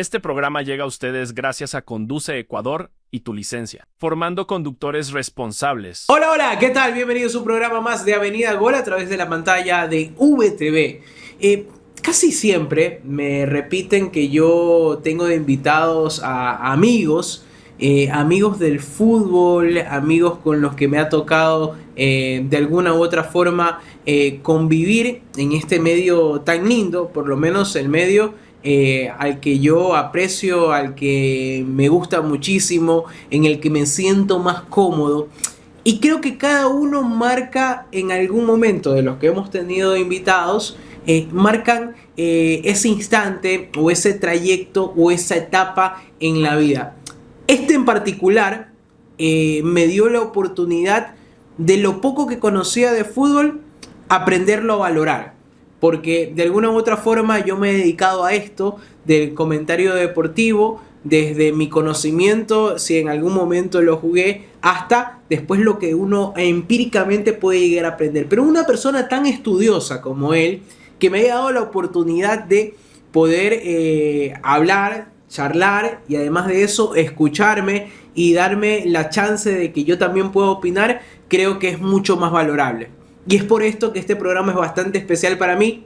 Este programa llega a ustedes gracias a Conduce Ecuador y Tu Licencia, formando conductores responsables. Hola, hola, ¿qué tal? Bienvenidos a un programa más de Avenida Gol a través de la pantalla de VTV. Casi siempre me repiten que yo tengo de invitados a amigos, amigos del fútbol, amigos con los que me ha tocado de alguna u otra forma convivir en este medio tan lindo, por lo menos el medio al que yo aprecio, al que me gusta muchísimo, en el que me siento más cómodo. Y creo que cada uno marca en algún momento de los que hemos tenido invitados, marcan ese instante o ese trayecto o esa etapa en la vida. Este en particular me dio la oportunidad de lo poco que conocía de fútbol, aprenderlo a valorar. Porque de alguna u otra forma yo me he dedicado a esto del comentario deportivo, desde mi conocimiento, si en algún momento lo jugué, hasta después lo que uno empíricamente puede llegar a aprender. Pero una persona tan estudiosa como él, que me haya dado la oportunidad de poder hablar, charlar y además de eso escucharme y darme la chance de que yo también pueda opinar, creo que es mucho más valorable. Y es por esto que este programa es bastante especial para mí,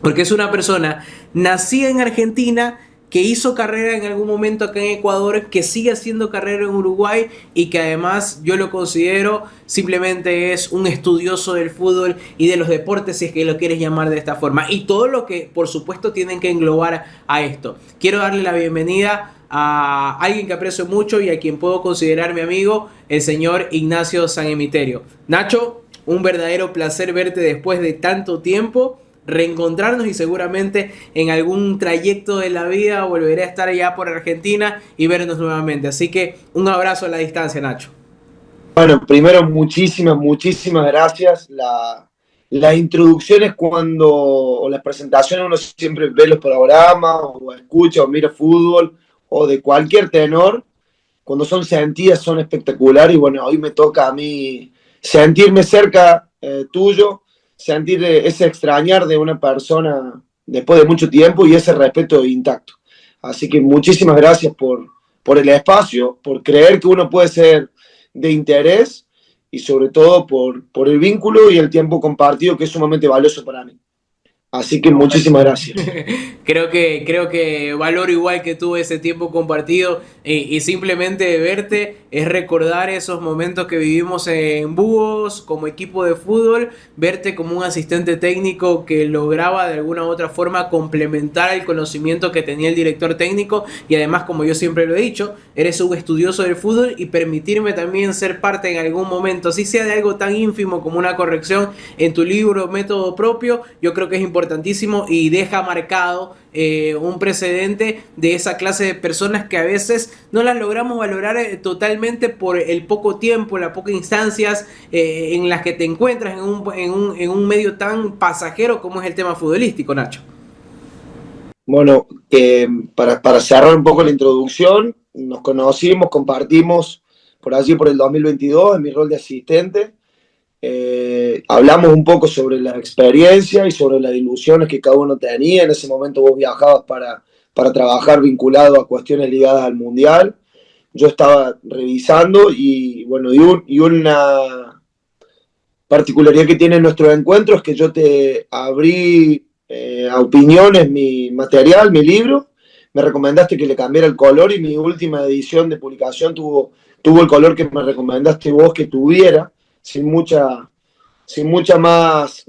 porque es una persona nacida en Argentina, que hizo carrera en algún momento acá en Ecuador, que sigue haciendo carrera en Uruguay y que además yo lo considero simplemente es un estudioso del fútbol y de los deportes, si es que lo quieres llamar de esta forma. Y todo lo que por supuesto tienen que englobar a esto. Quiero darle la bienvenida a alguien que aprecio mucho y a quien puedo considerar mi amigo, el señor Ignacio San Emiterio. Nacho, un verdadero placer verte después de tanto tiempo, reencontrarnos y seguramente en algún trayecto de la vida volveré a estar allá por Argentina y vernos nuevamente. Así que un abrazo a la distancia, Nacho. Bueno, primero muchísimas gracias. Las introducciones o las presentaciones uno siempre ve los programas o escucha o mira fútbol o de cualquier tenor. Cuando son sentidas son espectaculares y bueno, hoy me toca a mí sentirme cerca tuyo, sentir ese extrañar de una persona después de mucho tiempo y ese respeto intacto. Así que muchísimas gracias por el espacio, por creer que uno puede ser de interés y sobre todo por el vínculo y el tiempo compartido que es sumamente valioso para mí. Así que muchísimas gracias. Creo que valoro igual que tú ese tiempo compartido y simplemente verte es recordar esos momentos que vivimos en Búhos como equipo de fútbol, verte como un asistente técnico que lograba de alguna u otra forma complementar el conocimiento que tenía el director técnico y además, como yo siempre lo he dicho, eres un estudioso del fútbol y permitirme también ser parte en algún momento, si sea de algo tan ínfimo como una corrección en tu libro Método Propio, yo creo que es importantísimo y deja marcado un precedente de esa clase de personas que a veces no las logramos valorar totalmente por el poco tiempo, las pocas instancias en las que te encuentras en un medio tan pasajero como es el tema futbolístico, Nacho. Bueno, para cerrar un poco la introducción, nos conocimos, compartimos por allí por el 2022 en mi rol de asistente. Hablamos un poco sobre la experiencia y sobre las ilusiones que cada uno tenía. En ese momento vos viajabas para trabajar vinculado a cuestiones ligadas al Mundial. Yo estaba revisando y bueno, y una particularidad que tiene nuestro encuentro es que yo te abrí a opiniones mi material, mi libro. Me recomendaste que le cambiara el color y mi última edición de publicación tuvo el color que me recomendaste vos que tuviera, sin mucha más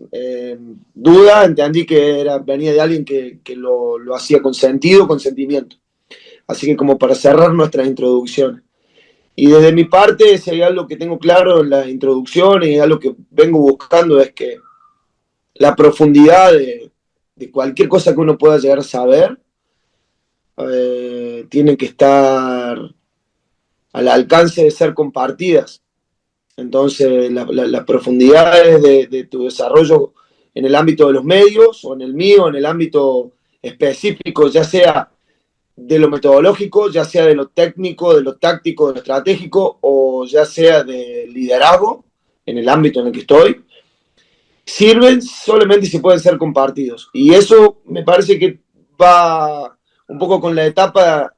duda. Entendí que venía de alguien que lo hacía con sentido, con sentimiento. Así que como para cerrar nuestras introducciones. Y desde mi parte, si hay algo que tengo claro en las introducciones y algo que vengo buscando es que la profundidad de cualquier cosa que uno pueda llegar a saber tienen que estar al alcance de ser compartidas. Entonces, las profundidades de tu desarrollo en el ámbito de los medios o en el mío, en el ámbito específico, ya sea de lo metodológico, ya sea de lo técnico, de lo táctico, de lo estratégico, o ya sea de liderazgo, en el ámbito en el que estoy, sirven solamente si pueden ser compartidos. Y eso me parece que va un poco con la etapa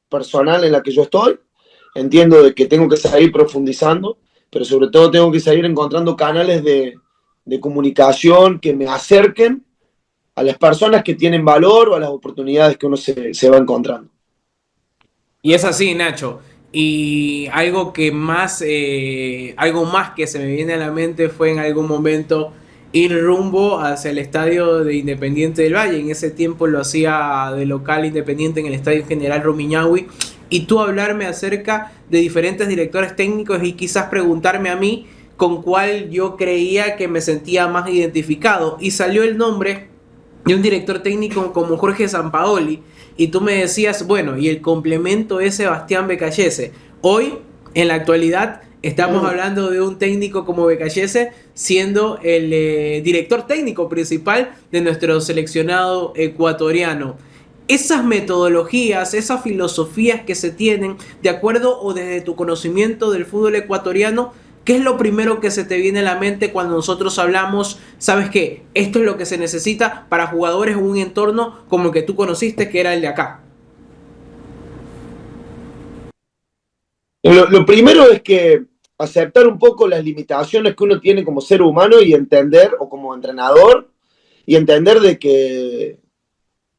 personal en la que yo estoy. Entiendo de que tengo que seguir profundizando, pero sobre todo tengo que seguir encontrando canales de comunicación que me acerquen a las personas que tienen valor o a las oportunidades que uno se va encontrando. Y es así, Nacho. Y algo más que se me viene a la mente fue en algún momento ir rumbo hacia el estadio de Independiente del Valle. En ese tiempo lo hacía de local Independiente en el Estadio General Rumiñahui. Y tú hablarme acerca de diferentes directores técnicos y quizás preguntarme a mí con cuál yo creía que me sentía más identificado. Y salió el nombre de un director técnico como Jorge Sampaoli, y tú me decías, bueno, y el complemento es Sebastián Becallese. Hoy, en la actualidad, estamos hablando de un técnico como Becallese siendo el director técnico principal de nuestro seleccionado ecuatoriano. Esas metodologías, esas filosofías que se tienen de acuerdo o desde tu conocimiento del fútbol ecuatoriano, ¿qué es lo primero que se te viene a la mente cuando nosotros hablamos, sabes qué, esto es lo que se necesita para jugadores en un entorno como el que tú conociste, que era el de acá? Lo primero es que aceptar un poco las limitaciones que uno tiene como ser humano y entender, o como entrenador, y entender de que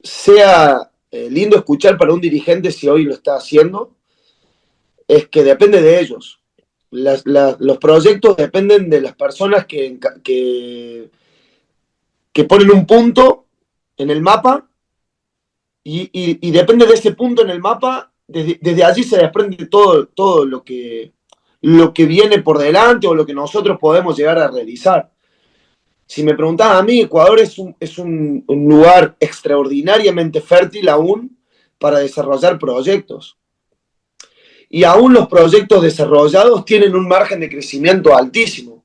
sea lindo escuchar para un dirigente si hoy lo está haciendo, es que depende de ellos. Los proyectos dependen de las personas que ponen un punto en el mapa y depende de ese punto en el mapa, desde allí se desprende todo lo que viene por delante o lo que nosotros podemos llegar a realizar. Si me preguntás a mí, Ecuador es un lugar extraordinariamente fértil aún para desarrollar proyectos. Y aún los proyectos desarrollados tienen un margen de crecimiento altísimo.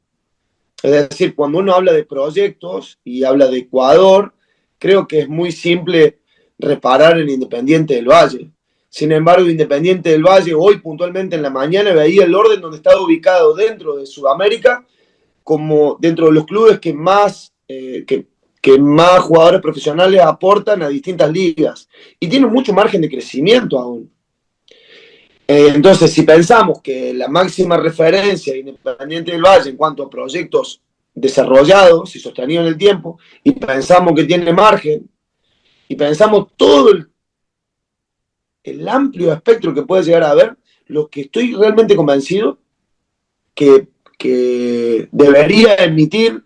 Es decir, cuando uno habla de proyectos y habla de Ecuador, creo que es muy simple reparar en Independiente del Valle. Sin embargo, Independiente del Valle, hoy puntualmente en la mañana, veía el orden donde estaba ubicado dentro de Sudamérica, como dentro de los clubes que más jugadores profesionales aportan a distintas ligas. Y tiene mucho margen de crecimiento aún. Entonces, si pensamos que la máxima referencia de Independiente del Valle en cuanto a proyectos desarrollados y sostenidos en el tiempo, y pensamos que tiene margen, y pensamos todo el amplio espectro que puede llegar a haber, lo que estoy realmente convencido que debería emitir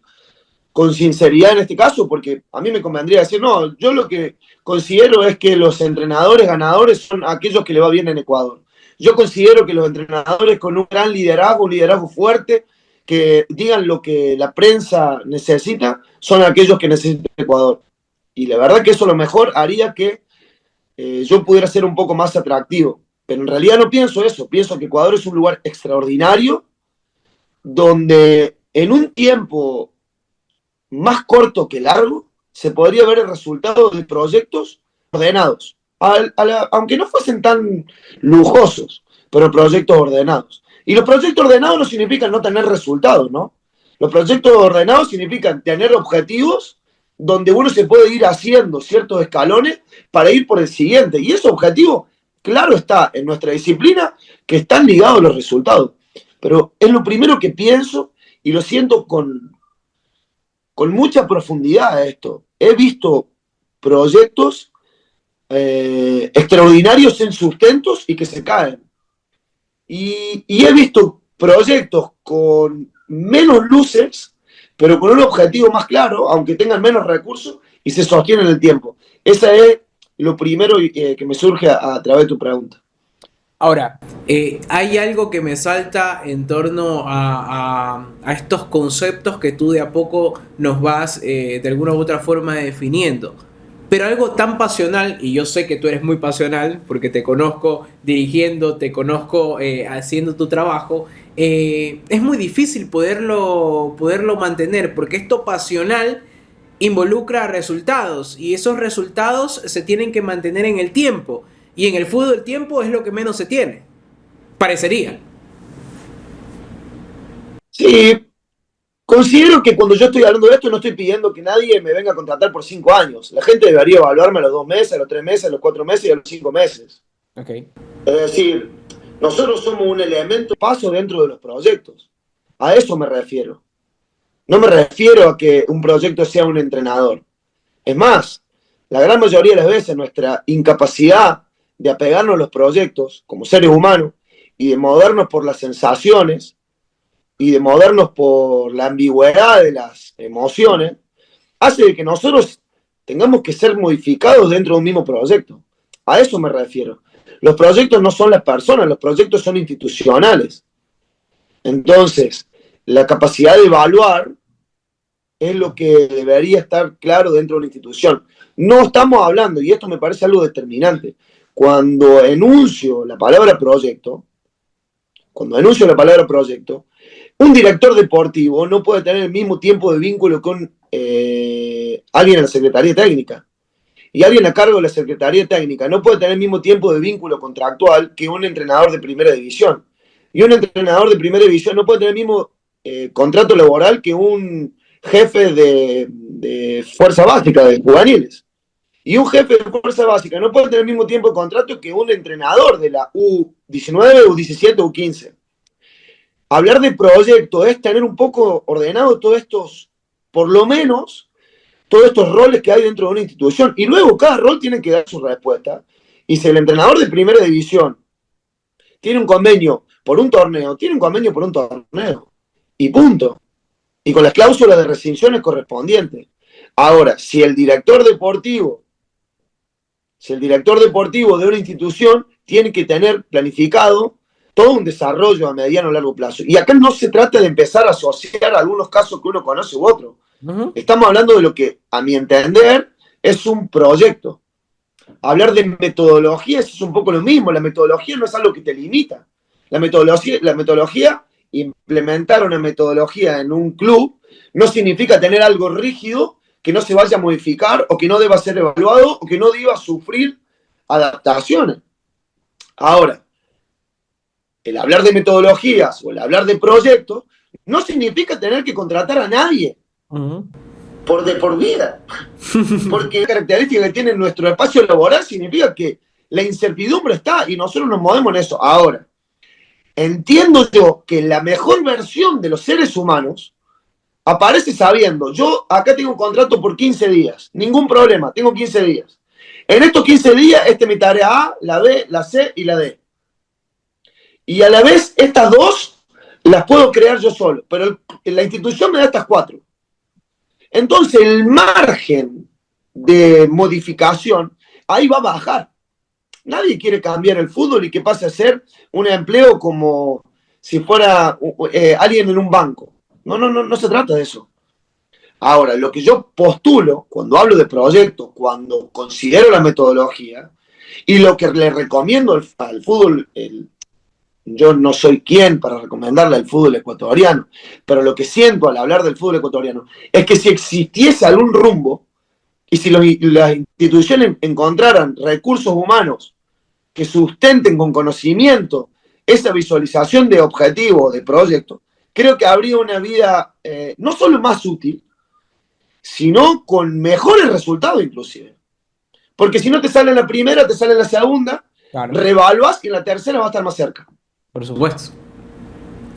con sinceridad en este caso, porque a mí me convendría decir, no, yo lo que considero es que los entrenadores ganadores son aquellos que le va bien en Ecuador. Yo considero que los entrenadores con un gran liderazgo, un liderazgo fuerte, que digan lo que la prensa necesita, son aquellos que necesita Ecuador. Y la verdad que eso a lo mejor haría que yo pudiera ser un poco más atractivo. Pero en realidad no pienso eso. Pienso que Ecuador es un lugar extraordinario donde en un tiempo más corto que largo se podría ver el resultado de proyectos ordenados. Aunque no fuesen tan lujosos, pero proyectos ordenados. Y los proyectos ordenados no significan no tener resultados, ¿no? Los proyectos ordenados significan tener objetivos donde uno se puede ir haciendo ciertos escalones para ir por el siguiente. Y ese objetivo, claro está, en nuestra disciplina, que están ligados a los resultados. Pero es lo primero que pienso y lo siento con mucha profundidad esto. He visto proyectos extraordinarios en sustentos y que se caen. Y he visto proyectos con menos luces, pero con un objetivo más claro, aunque tengan menos recursos, y se sostienen en el tiempo. Esa es lo primero que me surge a través de tu pregunta. Ahora, hay algo que me salta en torno a estos conceptos que tú de a poco nos vas de alguna u otra forma definiendo. Pero algo tan pasional, y yo sé que tú eres muy pasional porque te conozco dirigiendo, te conozco haciendo tu trabajo, es muy difícil poderlo mantener porque esto pasional involucra resultados y esos resultados se tienen que mantener en el tiempo. Y en el fútbol el tiempo es lo que menos se tiene. Parecería. Sí, Considero que cuando yo estoy hablando de esto no estoy pidiendo que nadie me venga a contratar por 5 años. La gente debería evaluarme a los 2 meses, a los 3 meses, a los 4 meses y a los 5 meses. Okay. Es decir, nosotros somos un elemento paso dentro de los proyectos. A eso me refiero. No me refiero a que un proyecto sea un entrenador. Es más, la gran mayoría de las veces nuestra incapacidad de apegarnos a los proyectos como seres humanos y de movernos por las sensaciones y de movernos por la ambigüedad de las emociones, hace de que nosotros tengamos que ser modificados dentro de un mismo proyecto. A eso me refiero. Los proyectos no son las personas, los proyectos son institucionales. Entonces, la capacidad de evaluar es lo que debería estar claro dentro de una institución. No estamos hablando, y esto me parece algo determinante, cuando enuncio la palabra proyecto, un director deportivo no puede tener el mismo tiempo de vínculo con alguien en la Secretaría Técnica. Y alguien a cargo de la Secretaría Técnica no puede tener el mismo tiempo de vínculo contractual que un entrenador de primera división. Y un entrenador de primera división no puede tener el mismo contrato laboral que un jefe de fuerza básica, de juveniles. Y un jefe de fuerza básica no puede tener el mismo tiempo de contrato que un entrenador de la U19, U17, U15. Hablar de proyecto es tener un poco ordenado todos estos, por lo menos, todos estos roles que hay dentro de una institución. Y luego cada rol tiene que dar su respuesta. Y si el entrenador de primera división tiene un convenio por un torneo, tiene un convenio por un torneo. Y punto. Y con las cláusulas de rescisiones correspondientes. Ahora, si el director deportivo de una institución tiene que tener planificado todo un desarrollo a mediano o largo plazo. Y acá no se trata de empezar a asociar algunos casos que uno conoce u otro. Uh-huh. Estamos hablando de lo que, a mi entender, es un proyecto. Hablar de metodologías es un poco lo mismo. La metodología no es algo que te limita. La metodología, implementar una metodología en un club no significa tener algo rígido que no se vaya a modificar o que no deba ser evaluado o que no deba sufrir adaptaciones. Ahora, el hablar de metodologías o el hablar de proyectos no significa tener que contratar a nadie por vida. Porque la característica que tiene nuestro espacio laboral significa que la incertidumbre está y nosotros nos movemos en eso. Ahora, entiendo yo que la mejor versión de los seres humanos aparece sabiendo, yo acá tengo un contrato por 15 días, ningún problema, tengo 15 días. En estos 15 días, mi tarea A, la B, la C y la D. Y a la vez, estas dos las puedo crear yo solo, pero la institución me da estas 4. Entonces, el margen de modificación ahí va a bajar. Nadie quiere cambiar el fútbol y que pase a ser un empleo como si fuera alguien en un banco. No se trata de eso. Ahora, lo que yo postulo cuando hablo de proyectos, cuando considero la metodología y lo que le recomiendo al fútbol, yo no soy quien para recomendarle al fútbol ecuatoriano, pero lo que siento al hablar del fútbol ecuatoriano es que si existiese algún rumbo y si las instituciones encontraran recursos humanos que sustenten con conocimiento esa visualización de objetivos, de proyectos, creo que habría una vida no solo más útil, sino con mejores resultados inclusive. Porque si no te sale en la primera, te sale en la segunda, claro, reevaluás y en la tercera va a estar más cerca. Por supuesto.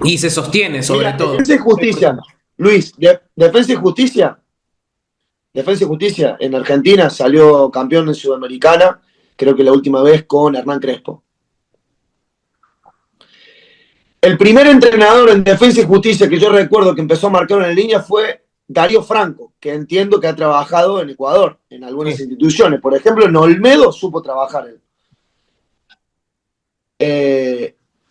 Y se sostiene sobre todo. Defensa y Justicia, Luis, Defensa y Justicia. Defensa y Justicia en Argentina salió campeón en Sudamericana, creo que la última vez con Hernán Crespo. El primer entrenador en Defensa y Justicia que yo recuerdo que empezó a marcar en línea fue Darío Franco, que entiendo que ha trabajado en Ecuador, en algunas instituciones. Por ejemplo, en Olmedo supo trabajar él.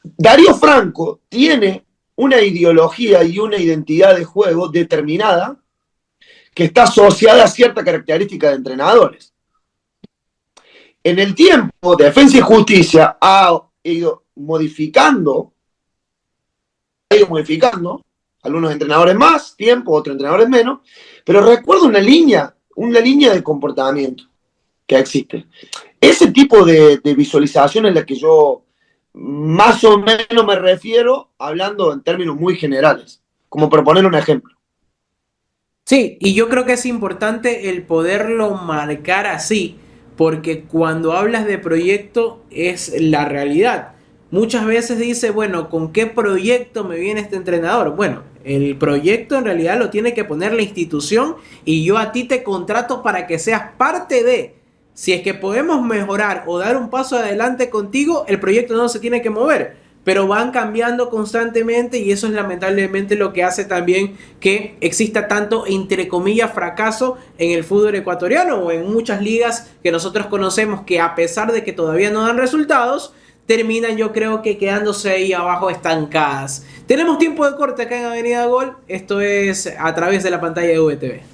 Darío Franco tiene una ideología y una identidad de juego determinada que está asociada a cierta característica de entrenadores. En el tiempo, Defensa y Justicia ha ido modificando, algunos entrenadores más tiempo, otros entrenadores menos, pero recuerdo una línea de comportamiento que existe. Ese tipo de visualización es la que yo más o menos me refiero, hablando en términos muy generales, como por poner un ejemplo. Sí, y yo creo que es importante el poderlo marcar así, porque cuando hablas de proyecto es la realidad. Muchas veces dice, bueno, ¿con qué proyecto me viene este entrenador? Bueno, el proyecto en realidad lo tiene que poner la institución y yo a ti te contrato para que seas parte de. Si es que podemos mejorar o dar un paso adelante contigo, el proyecto no se tiene que mover, pero van cambiando constantemente y eso es lamentablemente lo que hace también que exista tanto, entre comillas, fracaso en el fútbol ecuatoriano o en muchas ligas que nosotros conocemos que, a pesar de que todavía no dan resultados, terminan, yo creo, que quedándose ahí abajo estancadas. Tenemos tiempo de corte acá en Avenida Gol. Esto es a través de la pantalla de VTV.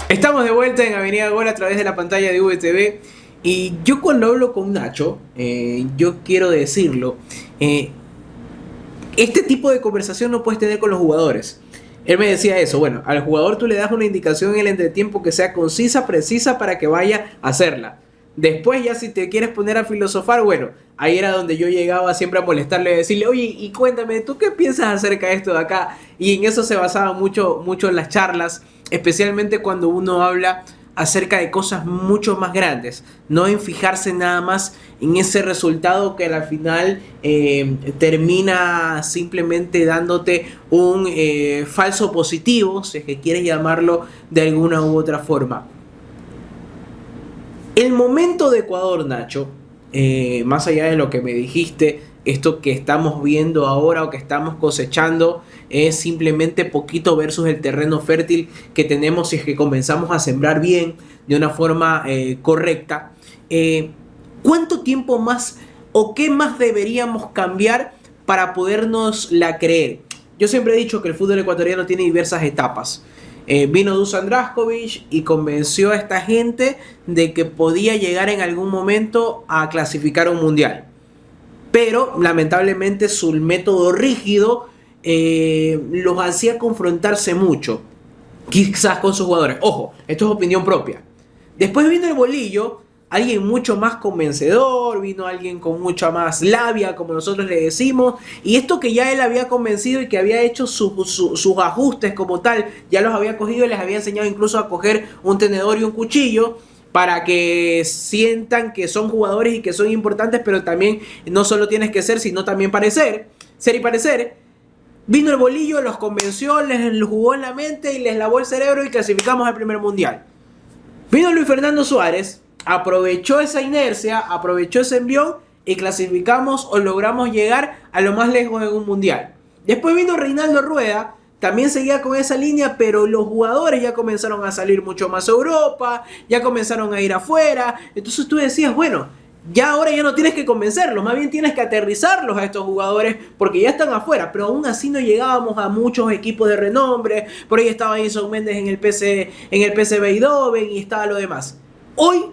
Estamos de vuelta en Avenida Gol a través de la pantalla de VTV. Y yo, cuando hablo con Nacho, yo quiero decirlo, este tipo de conversación no puedes tener con los jugadores. Él me decía eso, bueno, al jugador tú le das una indicación en el entretiempo que sea concisa, precisa, para que vaya a hacerla. Después, ya si te quieres poner a filosofar, bueno, ahí era donde yo llegaba siempre a molestarle, a decirle, oye, y cuéntame, ¿tú qué piensas acerca de esto de acá? Y en eso se basaban mucho las charlas, especialmente cuando uno habla acerca de cosas mucho más grandes, no en fijarse nada más en ese resultado que al final termina simplemente dándote un falso positivo, si es que quieres llamarlo de alguna u otra forma. El momento de Ecuador, Nacho, más allá de lo que me dijiste, esto que estamos viendo ahora o que estamos cosechando es simplemente poquito versus el terreno fértil que tenemos si es que comenzamos a sembrar bien, de una forma correcta. ¿Cuánto tiempo más o qué más deberíamos cambiar para podernos la creer? Yo siempre he dicho que el fútbol ecuatoriano tiene diversas etapas. Vino Dusan Drašković y convenció a esta gente de que podía llegar en algún momento a clasificar a un mundial. Pero lamentablemente su método rígido los hacía confrontarse mucho, quizás con sus jugadores. Ojo, esto es opinión propia. Después vino el Bolillo, alguien mucho más convencedor, vino alguien con mucha más labia, como nosotros le decimos, y esto que ya él había convencido y que había hecho sus ajustes como tal, ya los había cogido y les había enseñado incluso a coger un tenedor y un cuchillo, para que sientan que son jugadores y que son importantes, pero también no solo tienes que ser, sino también parecer, ser y parecer. Vino el Bolillo, los convenció, les jugó en la mente y les lavó el cerebro y clasificamos al primer mundial. Vino Luis Fernando Suárez, aprovechó esa inercia, aprovechó ese envión y clasificamos o logramos llegar a lo más lejos en un mundial. Después vino Reinaldo Rueda, también seguía con esa línea, pero los jugadores ya comenzaron a salir mucho más a Europa, ya comenzaron a ir afuera. Entonces tú decías, bueno, ya ahora ya no tienes que convencerlos, más bien tienes que aterrizarlos a estos jugadores porque ya están afuera, pero aún así no llegábamos a muchos equipos de renombre. Por ahí estaba Enzo Méndez en el PSV Eindhoven y estaba lo demás. Hoy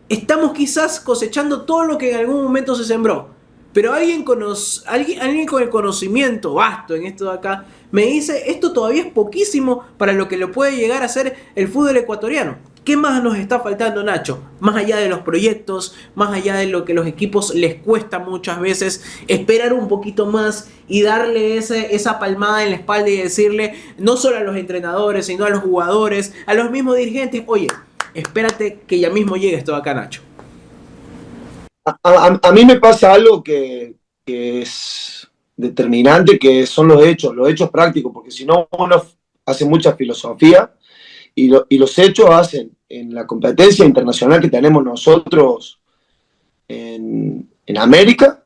estamos quizás cosechando todo lo que en algún momento se sembró, pero alguien con el conocimiento vasto en esto de acá me dice, esto todavía es poquísimo para lo que lo puede llegar a ser el fútbol ecuatoriano. ¿Qué más nos está faltando, Nacho? Más allá de los proyectos, más allá de lo que los equipos les cuesta muchas veces, esperar un poquito más y darle esa palmada en la espalda y decirle, no solo a los entrenadores, sino a los jugadores, a los mismos dirigentes, oye, espérate que ya mismo llegue esto acá, Nacho. A mí me pasa algo que es determinante, que son los hechos prácticos, porque si no uno hace mucha filosofía y los hechos hacen en la competencia internacional que tenemos nosotros en América,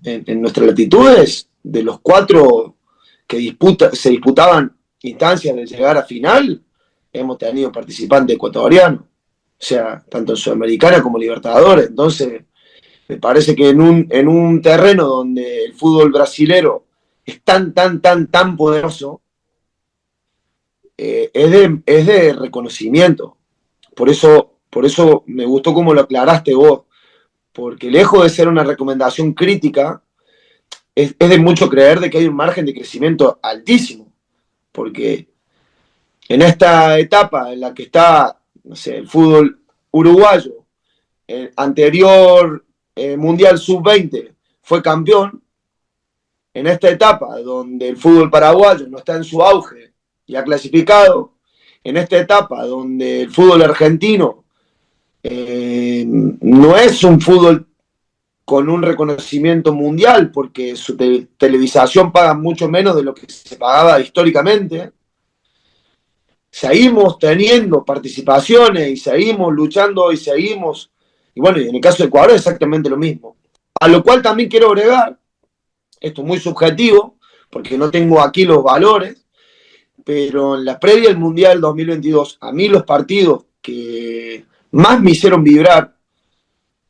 en nuestras latitudes, de los 4 que se disputaban instancias de llegar a final, hemos tenido participantes ecuatorianos, o sea, tanto en Sudamericana como Libertadores. Entonces, me parece que en un terreno donde el fútbol brasilero es tan poderoso, es de reconocimiento. Por eso me gustó cómo lo aclaraste vos, porque lejos de ser una recomendación crítica, es de mucho creer de que hay un margen de crecimiento altísimo, porque en esta etapa en la que está, no sé, el fútbol uruguayo, el anterior Mundial Sub-20 fue campeón, en esta etapa donde el fútbol paraguayo no está en su auge y ha clasificado, en esta etapa donde el fútbol argentino no es un fútbol con un reconocimiento mundial porque su televisación paga mucho menos de lo que se pagaba históricamente, seguimos teniendo participaciones y seguimos luchando y bueno, en el caso de Ecuador es exactamente lo mismo. A lo cual también quiero agregar, esto es muy subjetivo, porque no tengo aquí los valores, pero en la previa del Mundial 2022, a mí los partidos que más me hicieron vibrar,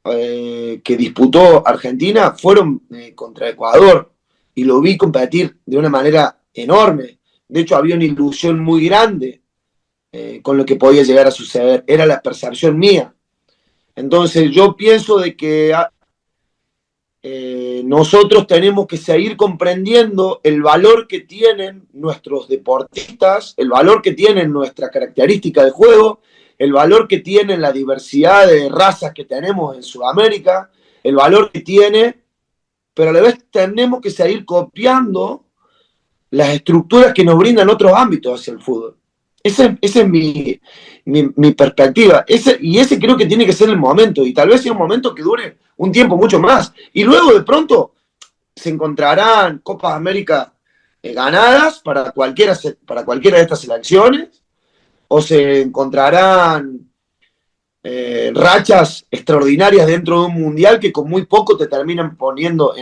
que disputó Argentina, fueron contra Ecuador, y lo vi competir de una manera enorme. De hecho, había una ilusión muy grande con lo que podía llegar a suceder. Era la percepción mía. Entonces yo pienso de que nosotros tenemos que seguir comprendiendo el valor que tienen nuestros deportistas, el valor que tienen nuestra característica de juego, el valor que tiene la diversidad de razas que tenemos en Sudamérica, el valor que tiene, pero a la vez tenemos que seguir copiando las estructuras que nos brindan otros ámbitos hacia el fútbol. Esa es mi perspectiva. Ese creo que tiene que ser el momento, y tal vez sea un momento que dure un tiempo mucho más. Y luego de pronto se encontrarán Copas América ganadas para cualquiera de estas selecciones, o se encontrarán rachas extraordinarias dentro de un mundial que con muy poco te terminan poniendo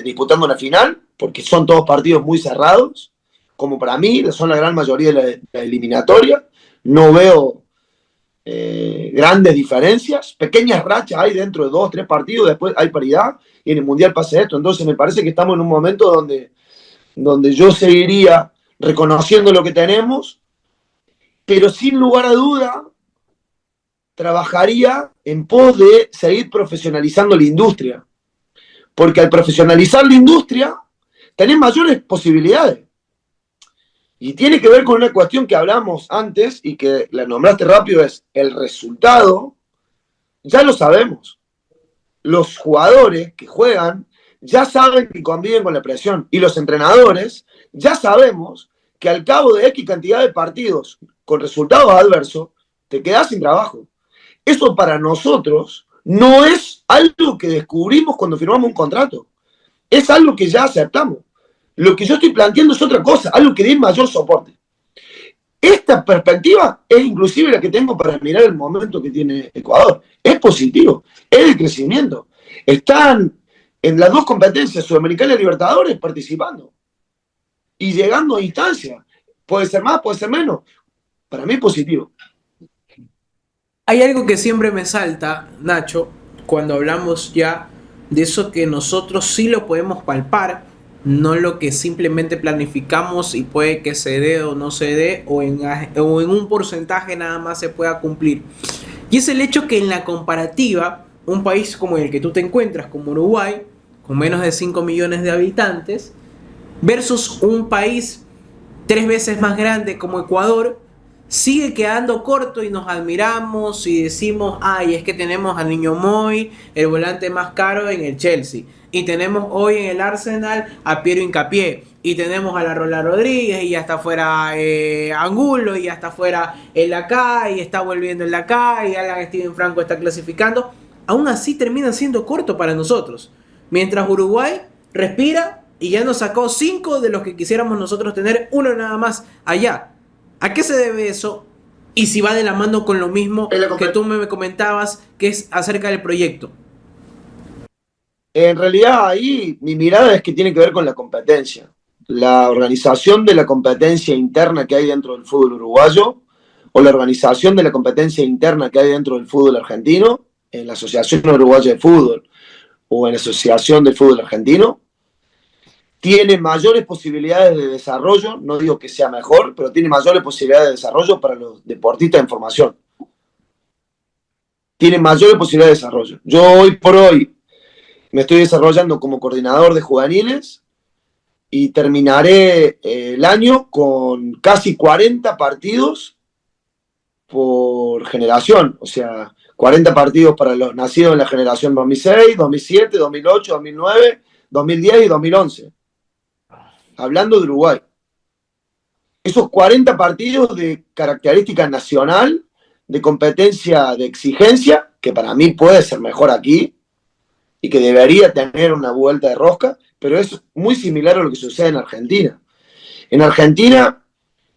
disputando una final, porque son todos partidos muy cerrados, como para mí son la gran mayoría de la eliminatoria. No veo grandes diferencias, pequeñas rachas hay dentro de 2 o 3 partidos, después hay paridad, y en el mundial pasa esto. Entonces me parece que estamos en un momento donde yo seguiría reconociendo lo que tenemos, pero sin lugar a duda trabajaría en pos de seguir profesionalizando la industria, porque al profesionalizar la industria tenés mayores posibilidades. Y tiene que ver con una cuestión que hablamos antes y que la nombraste rápido, es el resultado. Ya lo sabemos. Los jugadores que juegan ya saben que conviven con la presión. Y los entrenadores ya sabemos que al cabo de X cantidad de partidos con resultados adversos, te quedás sin trabajo. Eso para nosotros no es algo que descubrimos cuando firmamos un contrato. Es algo que ya aceptamos. Lo que yo estoy planteando es otra cosa, algo que dé mayor soporte. Esta perspectiva es inclusive la que tengo para mirar el momento que tiene Ecuador. Es positivo, es de crecimiento. Están en las 2 competencias, Sudamericana y Libertadores, participando. Y llegando a instancias. Puede ser más, puede ser menos. Para mí es positivo. Hay algo que siempre me salta, Nacho, cuando hablamos ya de eso que nosotros sí lo podemos palpar, no lo que simplemente planificamos y puede que se dé o no se dé, o en un porcentaje nada más se pueda cumplir. Y es el hecho que en la comparativa, un país como el que tú te encuentras, como Uruguay, con menos de 5 millones de habitantes, versus un país 3 veces más grande como Ecuador, sigue quedando corto y nos admiramos y decimos, ay, es que tenemos a Niño Moy, el volante más caro en el Chelsea. Y tenemos hoy en el Arsenal a Piero Hincapié. Y tenemos a la Rola Rodríguez y ya está fuera Angulo y ya está fuera el Lacay y está volviendo el Lacay y Alan Steven Franco está clasificando. Aún así termina siendo corto para nosotros. Mientras Uruguay respira y ya nos sacó 5 de los que quisiéramos nosotros tener, uno nada más allá. ¿A qué se debe eso? Y si va de la mano con lo mismo que tú me comentabas, que es acerca del proyecto. En realidad ahí mi mirada es que tiene que ver con la competencia. La organización de la competencia interna que hay dentro del fútbol uruguayo o la organización de la competencia interna que hay dentro del fútbol argentino, en la Asociación Uruguaya de Fútbol o en la Asociación del Fútbol Argentino, tiene mayores posibilidades de desarrollo, no digo que sea mejor, pero tiene mayores posibilidades de desarrollo para los deportistas en formación. Tiene mayores posibilidades de desarrollo. Yo hoy por hoy me estoy desarrollando como coordinador de juveniles y terminaré el año con casi 40 partidos por generación. O sea, 40 partidos para los nacidos en la generación 2006, 2007, 2008, 2009, 2010 y 2011. Hablando de Uruguay. Esos 40 partidos de característica nacional, de competencia, de exigencia, que para mí puede ser mejor aquí, y que debería tener una vuelta de rosca, pero es muy similar a lo que sucede en Argentina. En Argentina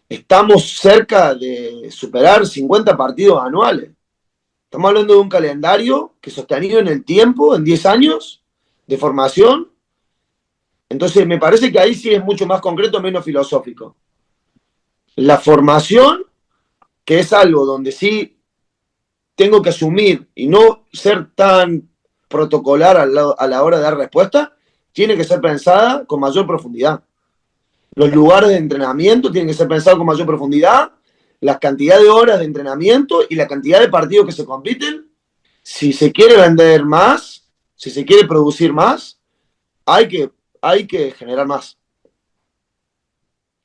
estamos cerca de superar 50 partidos anuales. Estamos hablando de un calendario que sostenido en el tiempo, en 10 años de formación. Entonces me parece que ahí sí es mucho más concreto, menos filosófico. La formación, que es algo donde sí tengo que asumir y no ser tan protocolar a la hora de dar respuesta, tiene que ser pensada con mayor profundidad. Los lugares de entrenamiento tienen que ser pensados con mayor profundidad, la cantidad de horas de entrenamiento y la cantidad de partidos que se compiten. Si se quiere vender más, si se quiere producir más, hay que generar más.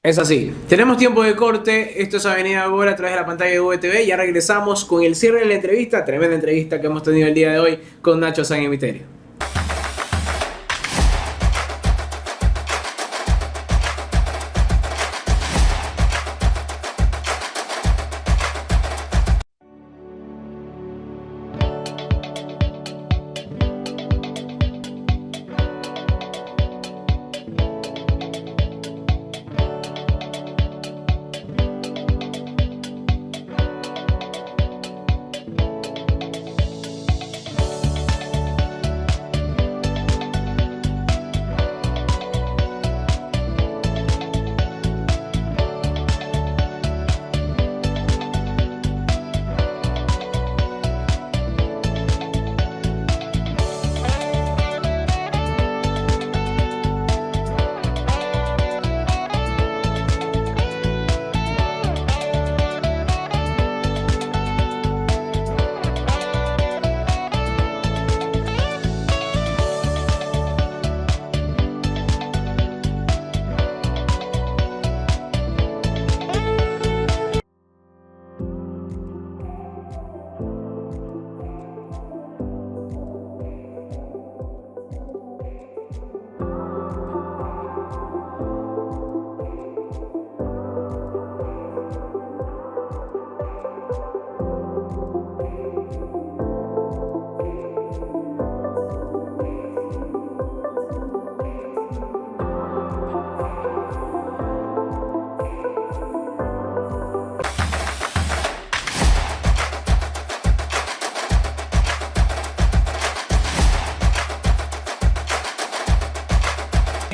Es así. Tenemos tiempo de corte. Esto es Avenida Gol a través de la pantalla de VTV. Ya regresamos con el cierre de la entrevista. Tremenda entrevista que hemos tenido el día de hoy con Nacho San Emiterio.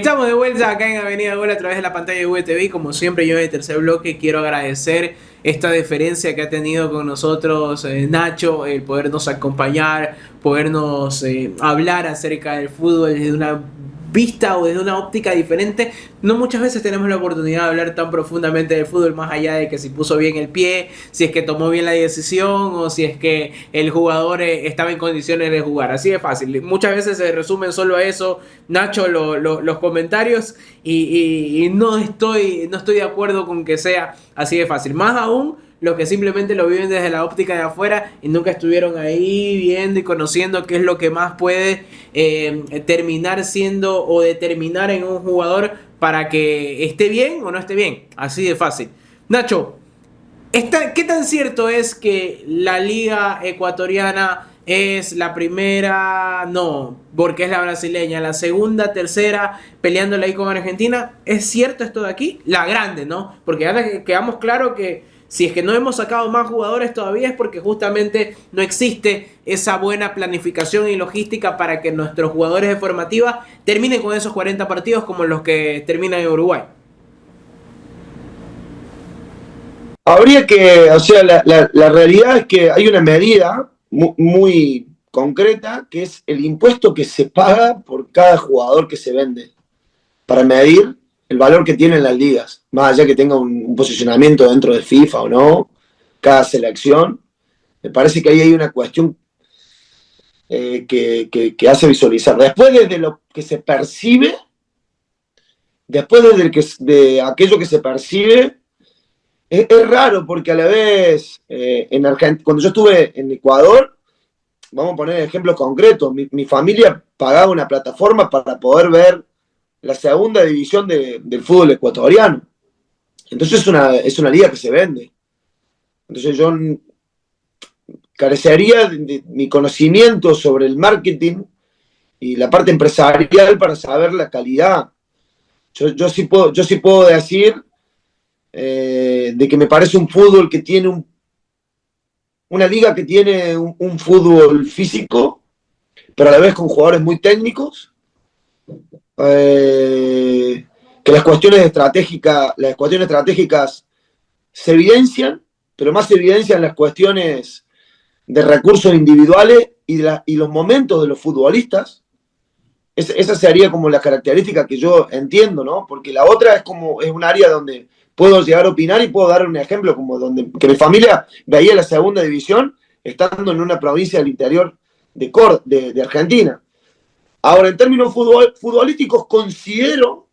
Estamos de vuelta acá en Avenida Gol a través de la pantalla de VTV. Como siempre, yo en el tercer bloque quiero agradecer esta deferencia que ha tenido con nosotros Nacho, el podernos acompañar, podernos hablar acerca del fútbol desde una vista o desde una óptica diferente. No muchas veces tenemos la oportunidad de hablar tan profundamente del fútbol, más allá de que si puso bien el pie, si es que tomó bien la decisión o si es que el jugador estaba en condiciones de jugar. Así de fácil. Muchas veces se resumen solo a eso, Nacho, los comentarios y no estoy de acuerdo con que sea así de fácil. Más aún los que simplemente lo viven desde la óptica de afuera y nunca estuvieron ahí viendo y conociendo qué es lo que más puede terminar siendo o determinar en un jugador para que esté bien o no esté bien. Así de fácil. Nacho, ¿qué tan cierto es que la liga ecuatoriana es la primera? No, porque es la brasileña. La segunda, tercera, peleándola ahí con Argentina. ¿Es cierto esto de aquí? La grande, ¿no? Porque ahora quedamos claro que si es que no hemos sacado más jugadores todavía es porque justamente no existe esa buena planificación y logística para que nuestros jugadores de formativa terminen con esos 40 partidos como los que terminan en Uruguay. Habría que, o sea, la realidad es que hay una medida muy concreta que es el impuesto que se paga por cada jugador que se vende para medir el valor que tienen las ligas, más allá que tenga un posicionamiento dentro de FIFA o no, cada selección. Me parece que ahí hay una cuestión que hace visualizar. Después desde lo que se percibe, después de aquello que se percibe, es raro porque a la vez, en Argentina, cuando yo estuve en Ecuador, vamos a poner ejemplos concretos, mi familia pagaba una plataforma para poder ver la segunda división del fútbol ecuatoriano. Entonces es una liga que se vende. Entonces yo carecería de mi conocimiento sobre el marketing y la parte empresarial para saber la calidad. Yo sí puedo decir de que me parece un fútbol que tiene una liga que tiene un fútbol físico, pero a la vez con jugadores muy técnicos. Que las cuestiones estratégicas se evidencian, pero más se evidencian las cuestiones de recursos individuales y los momentos de los futbolistas. Esa sería como la característica que yo entiendo, ¿no? Porque la otra es un área donde puedo llegar a opinar y puedo dar un ejemplo como que mi familia veía la segunda división estando en una provincia del interior de Argentina. Ahora, en términos futbolísticos, considero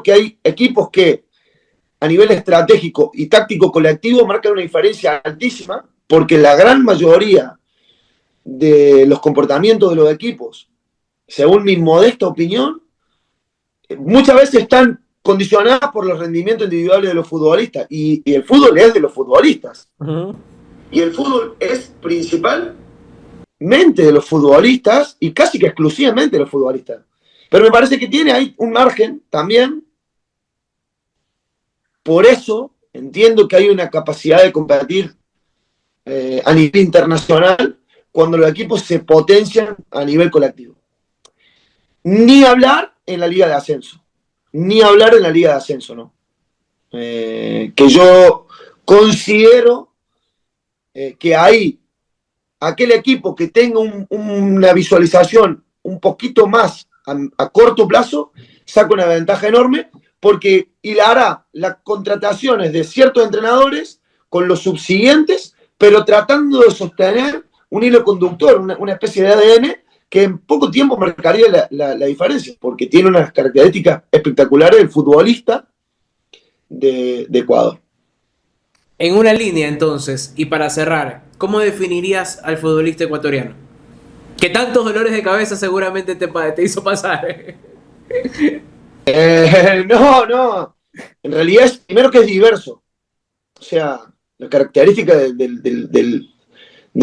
que hay equipos que a nivel estratégico y táctico colectivo marcan una diferencia altísima, porque la gran mayoría de los comportamientos de los equipos, según mi modesta opinión, muchas veces están condicionadas por los rendimientos individuales de los futbolistas, y el fútbol es de los futbolistas. Uh-huh. Y el fútbol es principalmente de los futbolistas y casi que exclusivamente de los futbolistas. Pero me parece que tiene ahí un margen también. Por eso entiendo que hay una capacidad de competir a nivel internacional cuando los equipos se potencian a nivel colectivo. Ni hablar en la Liga de Ascenso. ¿No? Que yo considero que ahí aquel equipo que tenga una visualización un poquito más a corto plazo saca una ventaja enorme porque hilará las contrataciones de ciertos entrenadores con los subsiguientes, pero tratando de sostener un hilo conductor, una especie de ADN que en poco tiempo marcaría la diferencia, porque tiene unas características espectaculares del futbolista de Ecuador. En una línea, entonces, y para cerrar, ¿cómo definirías al futbolista ecuatoriano? Que tantos dolores de cabeza seguramente te hizo pasar. No. En realidad es, primero que es diverso. O sea, la característica de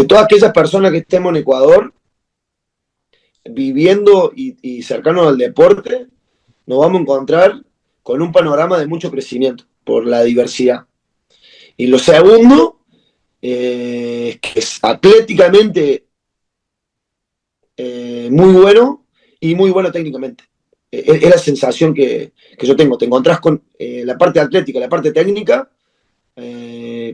todas aquellas personas que estemos en Ecuador, viviendo y cercanos al deporte, nos vamos a encontrar con un panorama de mucho crecimiento por la diversidad. Y lo segundo, que es atléticamente muy bueno y muy bueno técnicamente. es la sensación que yo tengo. Te encontrás con la parte atlética, la parte técnica,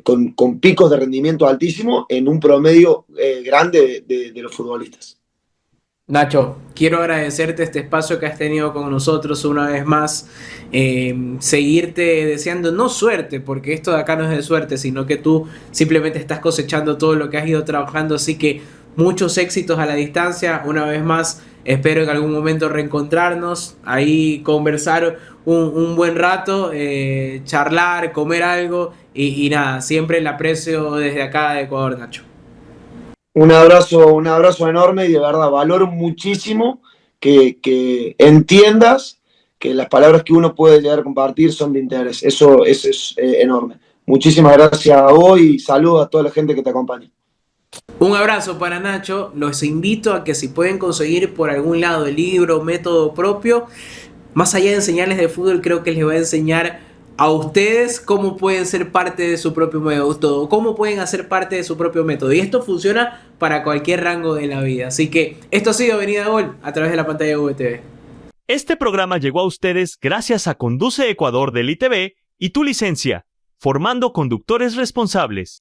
con picos de rendimiento altísimo en un promedio grande de los futbolistas. Nacho, quiero agradecerte este espacio que has tenido con nosotros una vez más, seguirte deseando no suerte, porque esto de acá no es de suerte, sino que tú simplemente estás cosechando todo lo que has ido trabajando, así que muchos éxitos a la distancia, una vez más, espero en algún momento reencontrarnos, ahí conversar un buen rato, charlar, comer algo y nada, siempre el aprecio desde acá de Ecuador, Nacho. Un abrazo enorme y de verdad valoro muchísimo que entiendas que las palabras que uno puede llegar a compartir son de interés. Eso es enorme. Muchísimas gracias a vos y saludos a toda la gente que te acompaña. Un abrazo para Nacho, los invito a que si pueden conseguir por algún lado el libro, método propio, más allá de enseñarles de fútbol, creo que les va a enseñar a ustedes cómo pueden ser parte de su propio método, cómo pueden hacer parte de su propio método. Y esto funciona para cualquier rango de la vida. Así que esto ha sido Avenida Gol a través de la pantalla de VTV. Este programa llegó a ustedes gracias a Conduce Ecuador del ITV y Tu Licencia, formando conductores responsables.